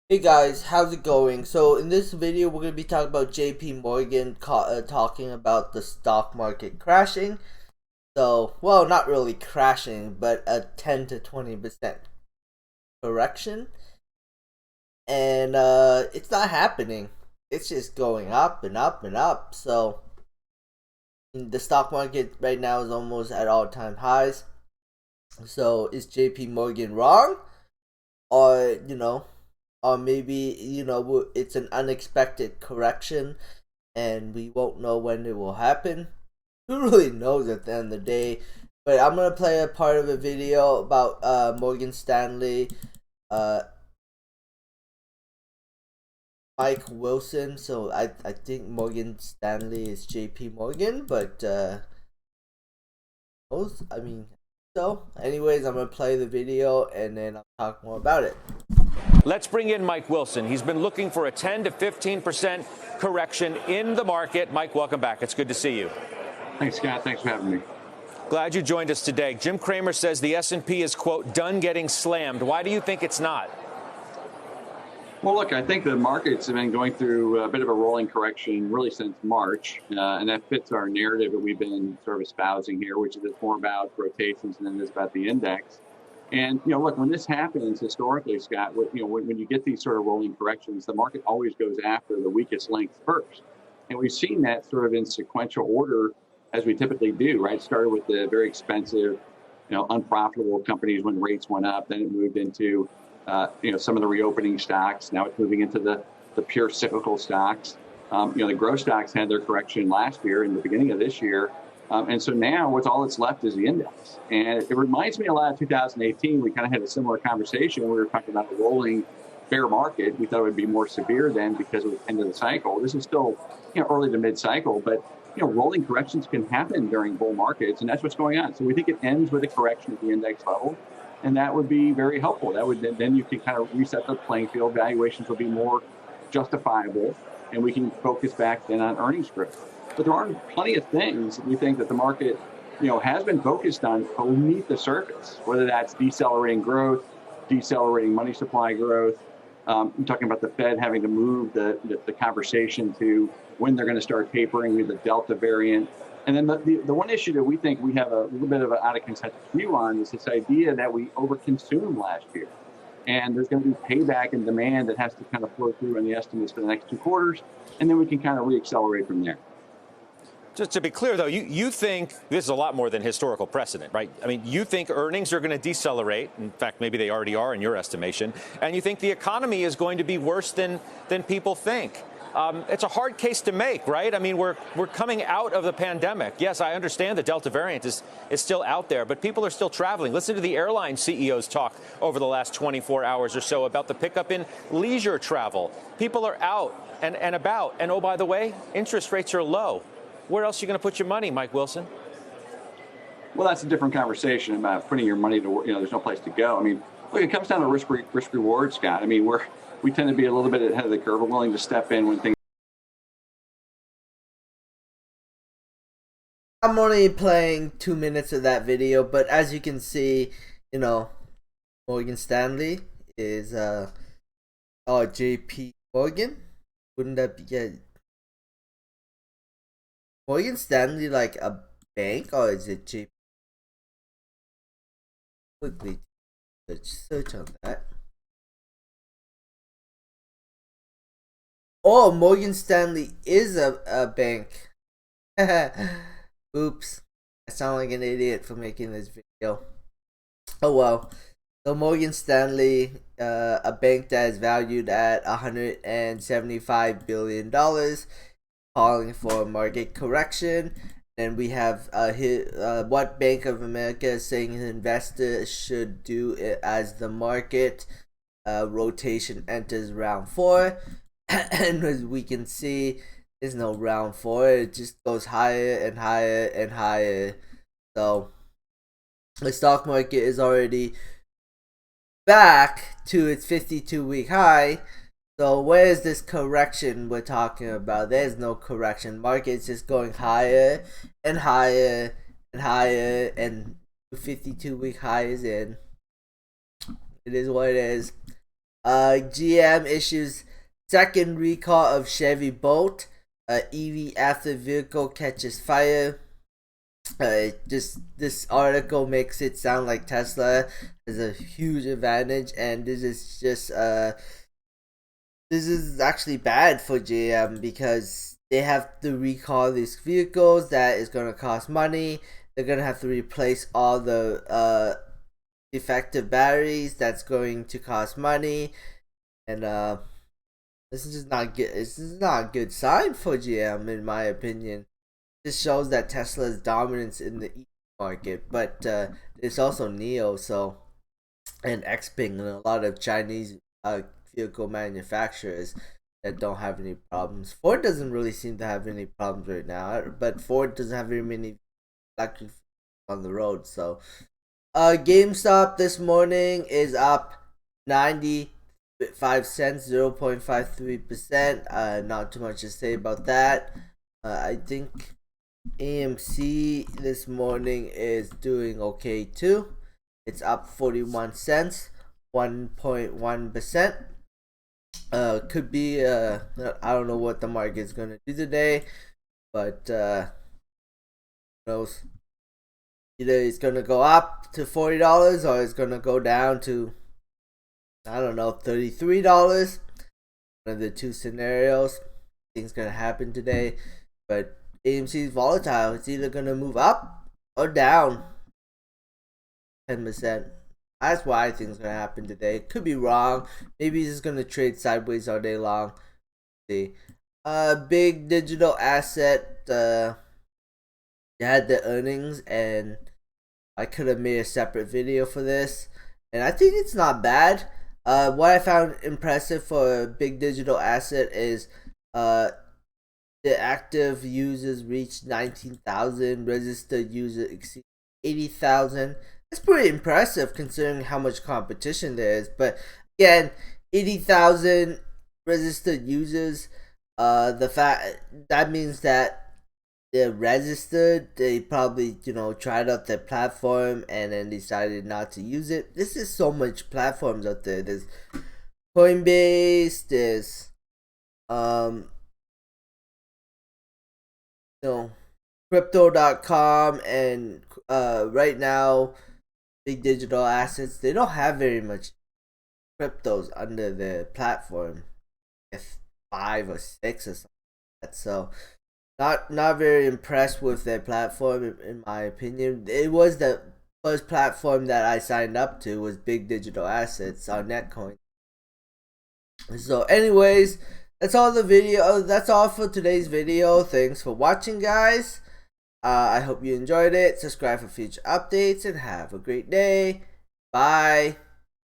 Hey guys, how's it going? So in this video, we're going to be talking about JP Morgan talking about the stock market crashing. So, well, not really crashing, but a 10 to 20% correction. And it's not happening. It's just going up and up and up. So the stock market right now is almost at all-time highs. So is JP Morgan wrong? Or, or maybe, it's an unexpected correction and we won't know when it will happen. Who really knows at the end of the day? But I'm gonna play a part of a video about Morgan Stanley, uh, Mike Wilson. So I think Morgan Stanley is J.P. Morgan, but I mean, so anyways, I'm gonna play the video and then I'll talk more about it. Let's bring in Mike Wilson. He's been looking for a 10 to 15% correction in the market. Mike, welcome back. It's good to see you. Thanks, Scott. Thanks for having me. Glad you joined us today. Jim Cramer says the S&P is, quote, done getting slammed. Why do you think it's not? Well, look, I think the markets have been going through a bit of a rolling correction really since March, and that fits our narrative that we've been sort of espousing here, which is it's more about rotations than it is about the index. And, look, when this happens historically, Scott, when you get these sort of rolling corrections, the market always goes after the weakest links first. And we've seen that sort of in sequential order as we typically do, right? It started with the very expensive, unprofitable companies when rates went up. Then it moved into, some of the reopening stocks. Now it's moving into the pure cyclical stocks. The growth stocks had their correction last year in the beginning of this year. And so now what's all that's left is the index. And it reminds me a lot of 2018. We kind of had a similar conversation. We were talking about a rolling bear market. We thought it would be more severe then because it was the end of the cycle. This is still, early to mid cycle, but rolling corrections can happen during bull markets, and that's what's going on. So we think it ends with a correction at the index level, and that would be very helpful. That would then you can kind of reset the playing field. Valuations will be more justifiable, and we can focus back then on earnings growth. But there are plenty of things we think that the market, has been focused on beneath the surface, whether that's decelerating growth, decelerating money supply growth. I'm talking about the Fed having to move the conversation to when they're going to start tapering with the Delta variant. And then the one issue that we think we have a little bit of an out of consensus view on is this idea that we overconsumed last year. And there's going to be payback and demand that has to kind of flow through in the estimates for the next 2 quarters. And then we can kind of reaccelerate from there. Just to be clear, though, you think this is a lot more than historical precedent, right? I mean, you think earnings are going to decelerate. In fact, maybe they already are in your estimation. And you think the economy is going to be worse than people think. It's a hard case to make, right? I mean, we're coming out of the pandemic. Yes, I understand the Delta variant is still out there, but people are still traveling. Listen to the airline CEOs talk over the last 24 hours or so about the pickup in leisure travel. People are out and about. And oh, by the way, interest rates are low. Where else are you going to put your money, Mike Wilson? Well, that's a different conversation about putting your money to work. There's no place to go. I mean, look, it comes down to risk reward, Scott. I mean, we tend to be a little bit ahead of the curve. We're willing to step in when things. I'm only playing 2 minutes of that video, but as you can see, Morgan Stanley is JP Morgan. Wouldn't that be Morgan Stanley like a bank, or is it JP? Quickly search on that. Oh, Morgan Stanley is a bank. Oops. I sound like an idiot for making this video. Oh well. So Morgan Stanley, a bank that is valued at $175 billion, calling for a market correction. Then we have what Bank of America is saying investors should do as the market rotation enters round 4. And as we can see, there's no round 4. It just goes higher and higher and higher. So the stock market is already back to its 52-week high. So where is this correction we're talking about? There's no correction. Market's just going higher and higher and higher, and 52-week high is in. It is what it is. GM issues second recall of Chevy Bolt. EV after vehicle catches fire. This article makes it sound like Tesla has a huge advantage, and this is actually bad for GM because they have to recall these vehicles. That is going to cost money. They're going to have to replace all the defective batteries. That's going to cost money, and this is just not good. This is not a good sign for GM, in my opinion. This shows that Tesla's dominance in the EV market, but it's also NIO, and Xpeng, and a lot of Chinese vehicle manufacturers that don't have any problems. Ford doesn't really seem to have any problems right now, but Ford doesn't have very many electric on the road. So, GameStop this morning is up 95 cents, 0.53%. Not too much to say about that. I think AMC this morning is doing okay too. It's up 41 cents, 1.1%. Could be I don't know what the market's gonna do today, but who knows? Either it's gonna go up to $40 or it's gonna go down to, I don't know, $33. One of the two scenarios. Things gonna happen today, but AMC is volatile. It's either gonna move up or down 10%. That's why I think it's gonna happen today. Could be wrong. Maybe it's just gonna trade sideways all day long. See, big digital asset. They had the earnings, and I could have made a separate video for this, and I think it's not bad. What I found impressive for a big digital asset is the active users reached 19,000, registered users exceed 80,000. That's pretty impressive considering how much competition there is. But again, 80,000 registered users. The fact that means that they're registered. They probably tried out their platform and then decided not to use it. This is so much platforms out there. There's Coinbase. There's crypto.com, and right now big digital assets, they don't have very much cryptos under their platform. If 5 or 6 or something like that. So not very impressed with their platform, in my opinion. It was the first platform that I signed up to, was big digital assets on Netcoin. So anyways, that's all the video. That's all for today's video. Thanks for watching, guys. I hope you enjoyed it. Subscribe for future updates and have a great day. Bye.